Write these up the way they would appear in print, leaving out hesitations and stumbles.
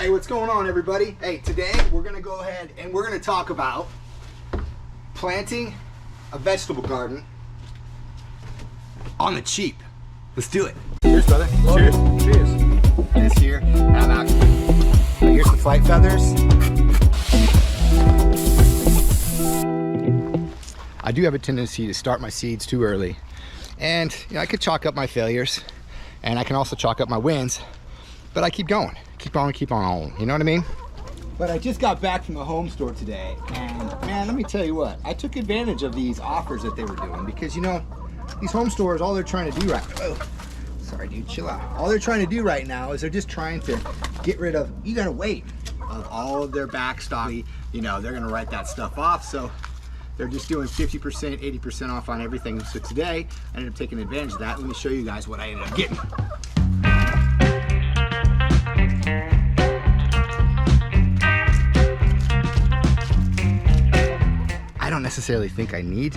Hey, what's going on, everybody? Hey, today we're gonna go ahead and we're gonna talk about planting a vegetable garden on the cheap. Let's do it. Cheers, brother. Cheers. Cheers. This here, and I'm actually, here's the flight feathers. I do have a tendency to start my seeds too early. And you know, I could chalk up my failures and I can also chalk up my wins, but I keep going. Keep on, you know what I mean? But I just got back from the home store today, and man, let me tell you what, I took advantage of these offers that they were doing, because you know, these home stores, all they're trying to do right now, oh, sorry dude, chill out. All they're trying to do right now is they're just trying to get rid of, you gotta wait, of all of their back stock. You know, they're gonna write that stuff off, so they're just doing 50%, 80% off on everything. So today, I ended up taking advantage of that. Let me show you guys what I ended up getting. I don't necessarily think I need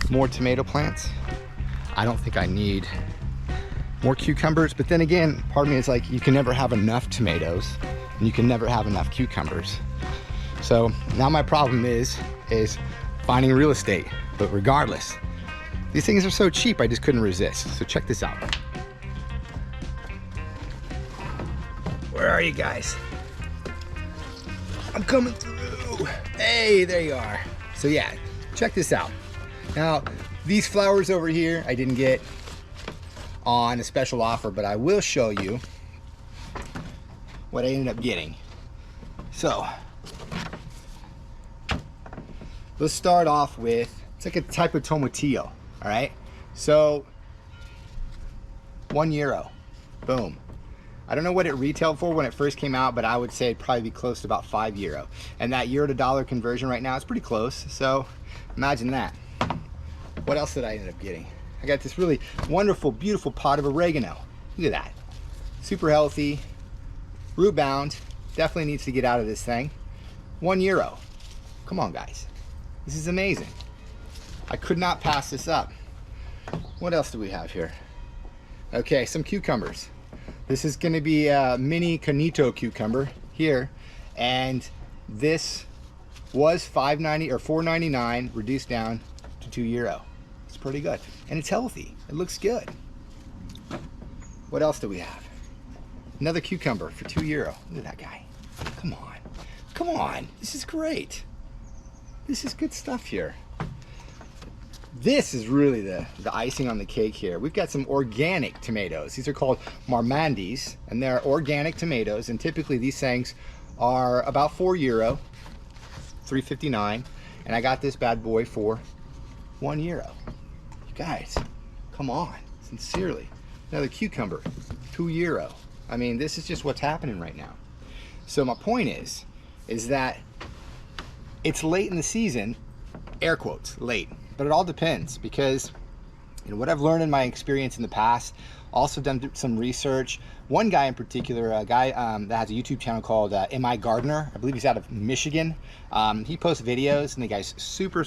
more tomato plants. I don't think I need more cucumbers, but then again, part of me is like, you can never have enough tomatoes and you can never have enough cucumbers. So now my problem is finding real estate. But regardless, these things are so cheap, I just couldn't resist. So check this out. Where are you guys? I'm coming through. Hey, there you are. So yeah, check this out. Now, these flowers over here, I didn't get on a special offer, but I will show you what I ended up getting. So, let's start off with, it's like a type of tomatillo, all right? So, €1, boom. I don't know what it retailed for when it first came out, but I would say it'd probably be close to about €5. And that euro to dollar conversion right now is pretty close, so imagine that. What else did I end up getting? I got this really wonderful, beautiful pot of oregano. Look at that. Super healthy, root bound, definitely needs to get out of this thing. €1. Come on, guys. This is amazing. I could not pass this up. What else do we have here? Okay, some cucumbers. This is gonna be a mini Canito cucumber here, and this was $5.90 or $4.99, reduced down to €2. It's pretty good, and it's healthy. It looks good. What else do we have? Another cucumber for €2. Look at that guy. Come on, come on. This is great. This is good stuff here. This is really the icing on the cake here. We've got some organic tomatoes. These are called Marmandis, and they're organic tomatoes, and typically these things are about €4, $3.59, and I got this bad boy for €1. You guys, come on, sincerely. Another cucumber, €2. I mean, this is just what's happening right now. So my point is that it's late in the season, air quotes, late. But it all depends, because you know what I've learned in my experience in the past, also done some research. One guy in particular, a guy that has a YouTube channel called MIgardner, I believe he's out of Michigan. He posts videos, and the guy's super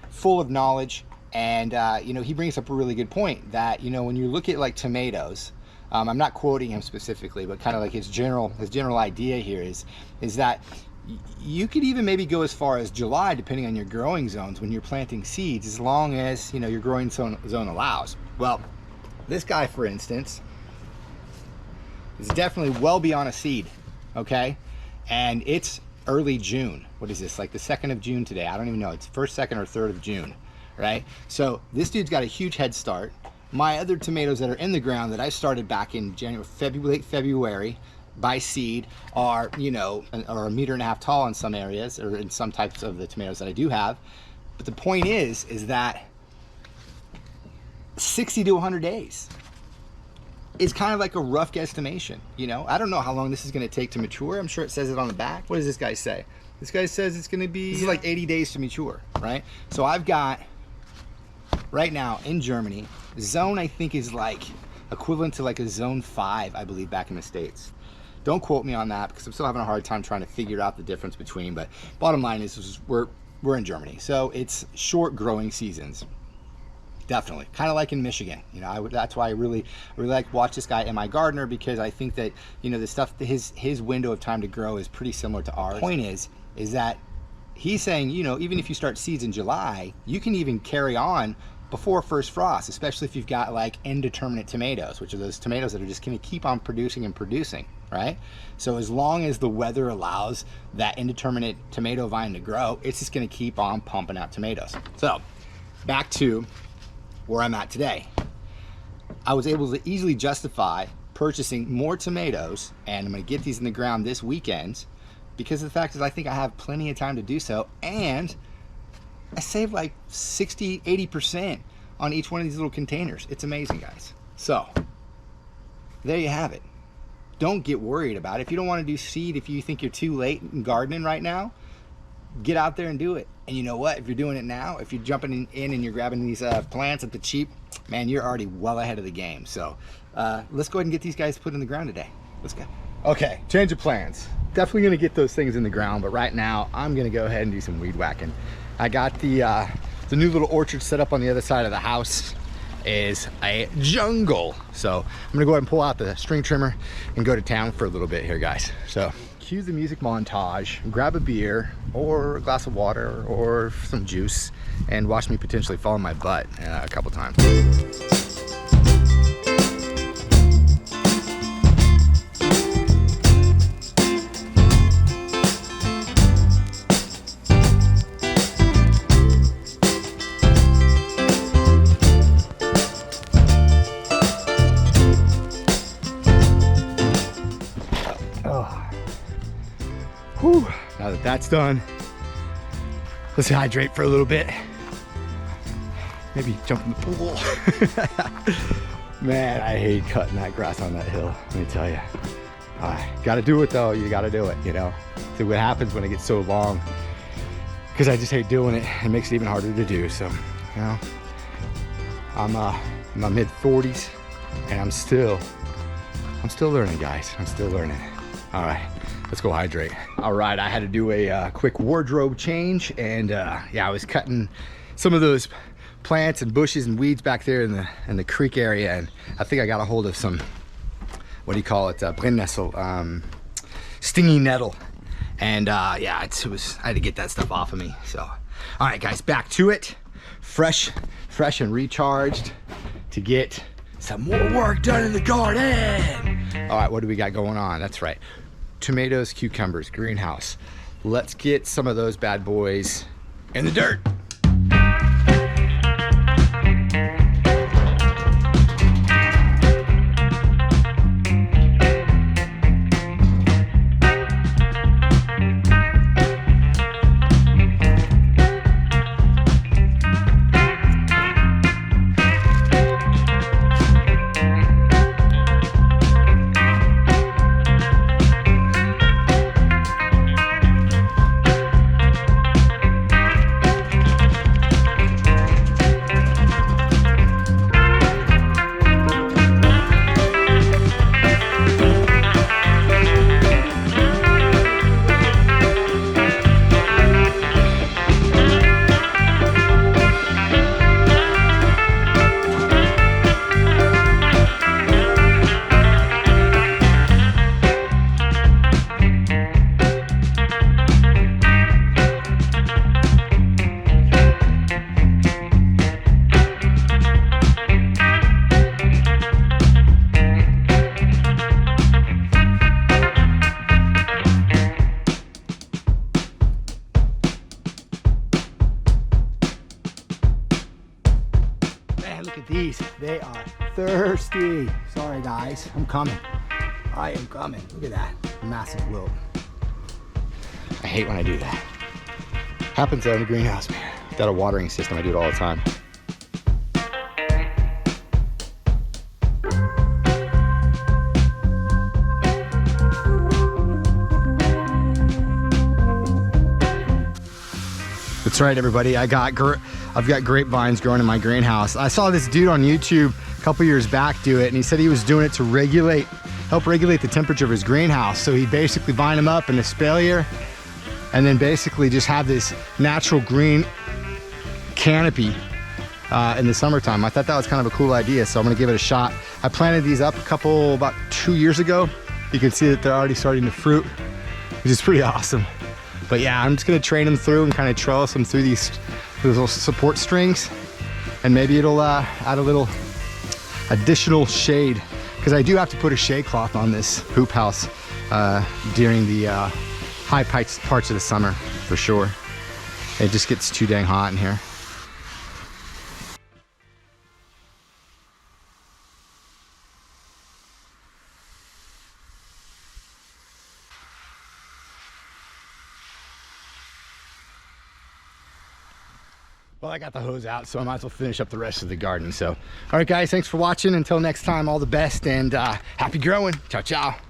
full of knowledge, and you know, he brings up a really good point that, you know, when you look at like tomatoes, I'm not quoting him specifically, but kind of like his general idea here is that you could even maybe go as far as July, depending on your growing zones, when you're planting seeds, as long as, you know, your growing zone allows. Well, this guy, for instance, is definitely well beyond a seed, okay? And it's early June. What is this, like the 2nd of June today? I don't even know. It's 1st, 2nd, or 3rd of June, right? So this dude's got a huge head start. My other tomatoes that are in the ground that I started back in late February, by seed, are, you know, are 1.5 meters tall in some areas, or in some types of the tomatoes that I do have. But the point is that 60 to 100 days is kind of like a rough guesstimation. You know, I don't know how long this is going to take to mature. I'm sure it says it on the back. What does this guy say? This guy says it's going to be, this is like 80 days to mature, right? So I've got, right now in Germany, zone I think is like equivalent to like a zone 5, I believe, back in the States. Don't quote me on that, because I'm still having a hard time trying to figure out the difference between, but bottom line is we're in Germany, so it's short growing seasons. definitely. Kind of like in Michigan, you know. That's why I really like watch this guy MIgardner, because I think that, you know, the stuff, his window of time to grow is pretty similar to ours. The point is that he's saying, you know, even if you start seeds in July, you can even carry on before first frost, especially if you've got like indeterminate tomatoes, which are those tomatoes that are just going to keep on producing and producing, right? So as long as the weather allows that indeterminate tomato vine to grow, it's just going to keep on pumping out tomatoes. So back to where I'm at today. I was able to easily justify purchasing more tomatoes, and I'm going to get these in the ground this weekend because of the fact that I think I have plenty of time to do so, and I saved like 60–80% on each one of these little containers. It's amazing, guys. So there you have it. Don't get worried about it. If you don't want to do seed, if you think you're too late in gardening right now, get out there and do it. And you know what? If you're doing it now, if you're jumping in and you're grabbing these plants at the cheap, man, you're already well ahead of the game. So let's go ahead and get these guys put in the ground today. Let's go. Okay, change of plans. Definitely gonna get those things in the ground, but right now I'm gonna go ahead and do some weed whacking. I got the new little orchard set up on the other side of the house. Is a jungle. So I'm gonna go ahead and pull out the string trimmer and go to town for a little bit here, guys. So cue the music montage, grab a beer or a glass of water or some juice, and watch me potentially fall on my butt a couple times. Now that that's done, let's hydrate for a little bit. Maybe jump in the pool. Man, I hate cutting that grass on that hill, let me tell you. Gotta do it though, you gotta do it, you know. See what happens when it gets so long, because I just hate doing it. It makes it even harder to do, so, you know. I'm in my mid-40s, and I'm still learning, guys. I'm still learning. All right. Let's go hydrate. All right, I had to do a quick wardrobe change, and yeah, I was cutting some of those plants and bushes and weeds back there in the creek area, and I think I got a hold of some, what do you call it, Brennnessel, stingy nettle, and yeah, I had to get that stuff off of me. So, all right, guys, back to it, fresh and recharged to get some more work done in the garden. All right, what do we got going on? That's right. Tomatoes, cucumbers, greenhouse. Let's get some of those bad boys in the dirt. Look at these, they are thirsty. Sorry guys, I'm coming. I am coming. Look at that, massive wilt. I hate when I do that. Happens out in the greenhouse, man. Got a watering system, I do it all the time. That's right, everybody. I've got grapevines growing in my greenhouse. I saw this dude on YouTube a couple years back do it, and he said he was doing it to help regulate the temperature of his greenhouse. So he basically vine them up in a espalier, and then basically just have this natural green canopy in the summertime. I thought that was kind of a cool idea, so I'm gonna give it a shot. I planted these up about 2 years ago. You can see that they're already starting to fruit, which is pretty awesome. But yeah, I'm just gonna train them through and kind of trellis them through these little support strings, and maybe it'll add a little additional shade, because I do have to put a shade cloth on this hoop house during the high parts of the summer, for sure. It just gets too dang hot in here. Well, I got the hose out, so I might as well finish up the rest of the garden. So, all right, guys, thanks for watching. Until next time, all the best, and happy growing. Ciao, ciao.